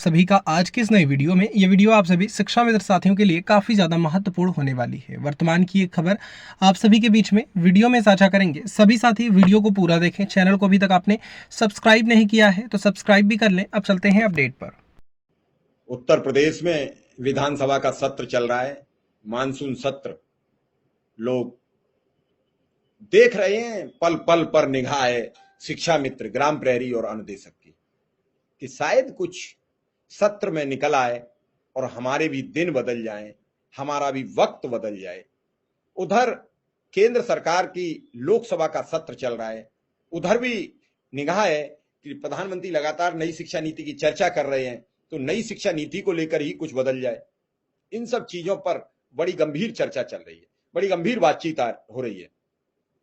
सभी का आज की इस नई वीडियो में। ये वीडियो आप सभी शिक्षा मित्र साथियों के लिए काफ़ी ज़्यादा महत्वपूर्ण होने वाली है। वर्तमान की एक खबर आप सभी के बीच में वीडियो में साझा करेंगे। सभी साथी वीडियो को पूरा देखें। चैनल को अभी तक आपने सब्सक्राइब नहीं किया है तो सब्सक्राइब भी कर लें। अब चलते हैं अपडेट पर। उत्तर प्रदेश में विधानसभा का सत्र चल रहा है, मानसून सत्र। लोग देख रहे हैं, पल पल पर निगाह है शिक्षा मित्र, ग्राम प्रहरी और अनुदेशक की, कि शायद कुछ सत्र में निकल आए और हमारे भी दिन बदल जाएं, हमारा भी वक्त बदल जाए। उधर केंद्र सरकार की लोकसभा का सत्र चल रहा है, उधर भी निगाह है कि प्रधानमंत्री लगातार नई शिक्षा नीति की चर्चा कर रहे हैं, तो नई शिक्षा नीति को लेकर ही कुछ बदल जाए। इन सब चीजों पर बड़ी गंभीर चर्चा चल रही है, बड़ी गंभीर बातचीत हो रही है।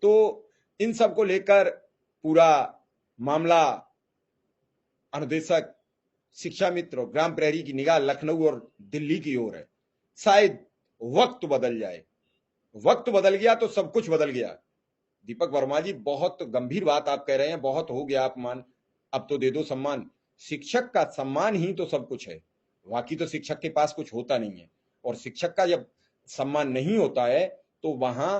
तो इन सब को लेकर पूरा मामला अनुदेशक, शिक्षा मित्र और ग्राम प्रहरी की निगाह लखनऊ और दिल्ली की ओर है। शायद वक्त बदल जाए। वक्त बदल गया तो सब कुछ बदल गया। दीपक वर्मा जी, बहुत गंभीर बात आप कह रहे हैं। बहुत हो गया अपमान, अब तो दे दो सम्मान। शिक्षक का सम्मान ही तो सब कुछ है, बाकी तो शिक्षक के पास कुछ होता नहीं है। और शिक्षक का जब सम्मान नहीं होता है तो वहां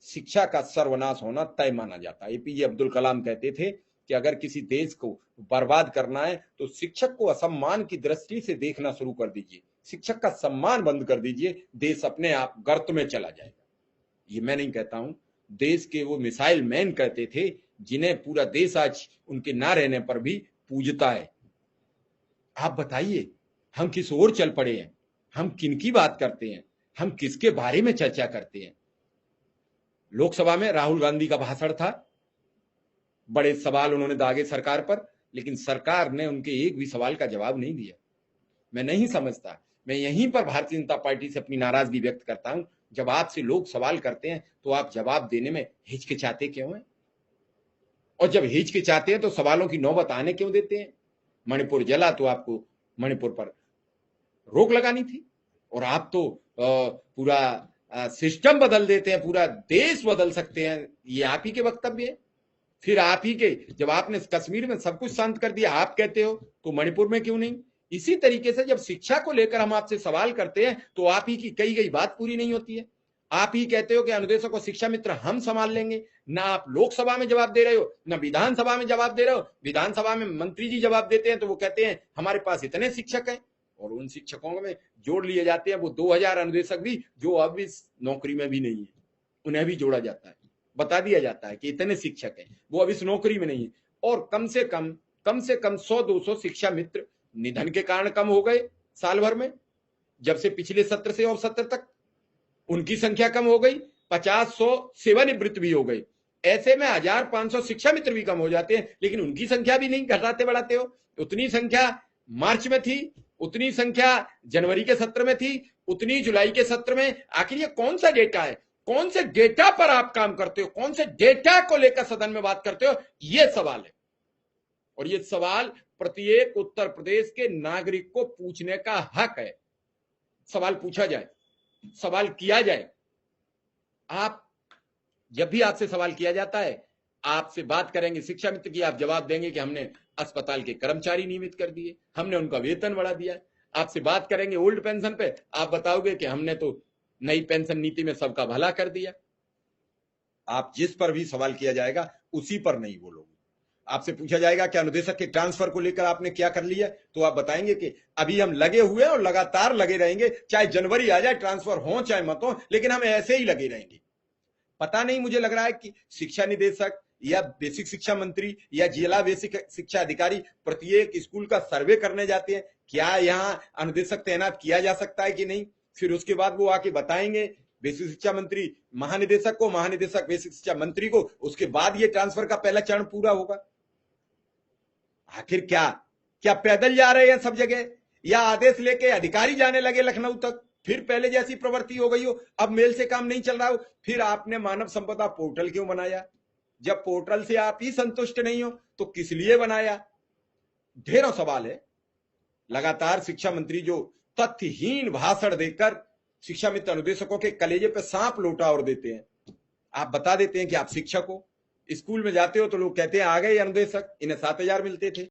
शिक्षा का सर्वनाश होना तय माना जाता है। एपीजे अब्दुल कलाम कहते थे कि अगर किसी देश को बर्बाद करना है तो शिक्षक को असम्मान की दृष्टि से देखना शुरू कर दीजिए, शिक्षक का सम्मान बंद कर दीजिए, देश अपने आप गर्त में चला जाएगा। ये मैं नहीं कहता हूं, देश के वो मिसाइल मैन कहते थे, जिन्हें पूरा देश आज उनके ना रहने पर भी पूजता है। आप बताइए, हम किस ओर चल पड़े हैं? हम किनकी बात करते हैं? हम किसके बारे में चर्चा करते हैं? लोकसभा में राहुल गांधी का भाषण था, बड़े सवाल उन्होंने दागे सरकार पर, लेकिन सरकार ने उनके एक भी सवाल का जवाब नहीं दिया। मैं नहीं समझता। मैं यहीं पर भारतीय जनता पार्टी से अपनी नाराजगी व्यक्त करता हूं। जब आपसे लोग सवाल करते हैं तो आप जवाब देने में हिचकिचाते क्यों हैं? और जब हिचकिचाते हैं तो सवालों की नौबत आने क्यों देते हैं? मणिपुर जला तो आपको मणिपुर पर रोक लगानी थी, और आप तो पूरा सिस्टम बदल देते हैं, पूरा देश बदल सकते हैं। ये आप ही के वक्तव्य है। फिर आप ही के, जब आपने कश्मीर में सब कुछ शांत कर दिया, आप कहते हो तो मणिपुर में क्यों नहीं? इसी तरीके से जब शिक्षा को लेकर हम आपसे सवाल करते हैं तो आप ही की कही गई बात पूरी नहीं होती है। आप ही कहते हो कि अनुदेशक और शिक्षा मित्र हम संभाल लेंगे। ना आप लोकसभा में जवाब दे रहे हो, ना विधानसभा में जवाब दे रहे हो। विधानसभा में मंत्री जी जवाब देते हैं तो वो कहते हैं हमारे पास इतने शिक्षक हैं, और उन शिक्षकों में जोड़ लिए जाते हैं वो 2000 अनुदेशक भी, जो अब इस नौकरी में भी नहीं है, उन्हें भी जोड़ा जाता है। बता दिया जाता है कि इतने शिक्षक हैं, वो अब इस नौकरी में नहीं है। और कम से कम 100-200 शिक्षा मित्र निधन के कारण कम हो गए साल भर में। जब से पिछले सत्र से और सत्र तक उनकी संख्या कम हो गई। 50-100 सेवानिवृत्त भी हो गए। ऐसे में 1500 शिक्षा मित्र भी कम हो जाते हैं, लेकिन उनकी संख्या भी नहीं घटाते बढ़ाते हो। उतनी संख्या मार्च में थी, उतनी संख्या जनवरी के सत्र में थी, उतनी जुलाई के सत्र में। आखिर ये कौन सा डेटा है? कौन से डेटा पर आप काम करते हो? कौन से डेटा को लेकर सदन में बात करते हो? यह सवाल है, और यह सवाल प्रत्येक उत्तर प्रदेश के नागरिक को पूछने का हक है। सवाल पूछा जाए, सवाल किया जाए। आप, जब भी आपसे सवाल किया जाता है, आपसे बात करेंगे शिक्षा मित्र की, आप जवाब देंगे कि हमने अस्पताल के कर्मचारी नियमित कर दिए, हमने उनका वेतन बढ़ा दिया। आपसे बात करेंगे ओल्ड पेंशन पे, आप बताओगे कि हमने तो नई पेंशन नीति में सबका भला कर दिया। आप जिस पर भी सवाल किया जाएगा उसी पर नहीं बोलोगे। आपसे पूछा जाएगा कि अनुदेशक के ट्रांसफर को लेकर आपने क्या कर लिया, तो आप बताएंगे कि अभी हम लगे हुए हैं और लगातार लगे रहेंगे, चाहे जनवरी आ जाए, ट्रांसफर हो चाहे मत हो, लेकिन हम ऐसे ही लगे रहेंगे। पता नहीं, मुझे लग रहा है कि शिक्षा निदेशक या बेसिक शिक्षा मंत्री या जिला बेसिक शिक्षा अधिकारी प्रत्येक स्कूल का सर्वे करने जाते हैं, क्या यहां अनुदेशक तैनात किया जा सकता है कि नहीं। फिर उसके बाद वो आके बताएंगे बेसिक शिक्षा मंत्री महानिदेशक को, महानिदेशक बेसिक शिक्षा मंत्री को, उसके बाद ये ट्रांसफर का पहला चरण पूरा होगा। आखिर क्या क्या पैदल जा रहे हैं सब जगह, या आदेश लेके अधिकारी जाने लगे लखनऊ तक? फिर पहले जैसी प्रवृत्ति हो गई हो, अब मेल से काम नहीं चल रहा हो। फिर आपने मानव संपदा पोर्टल क्यों बनाया? जब पोर्टल से आप ही संतुष्ट नहीं हो तो किस लिए बनाया? ढेरों सवाल है। लगातार शिक्षा मंत्री जो तथ्यहीन भाषण देकर शिक्षा मित्र अनुदेशकों के कलेजे पे सांप लोटा और देते हैं। आप बता देते हैं कि आप शिक्षक हो, स्कूल में जाते हो तो लोग कहते हैं आ गए अनुदेशक, इन्हें 7000 मिलते थे,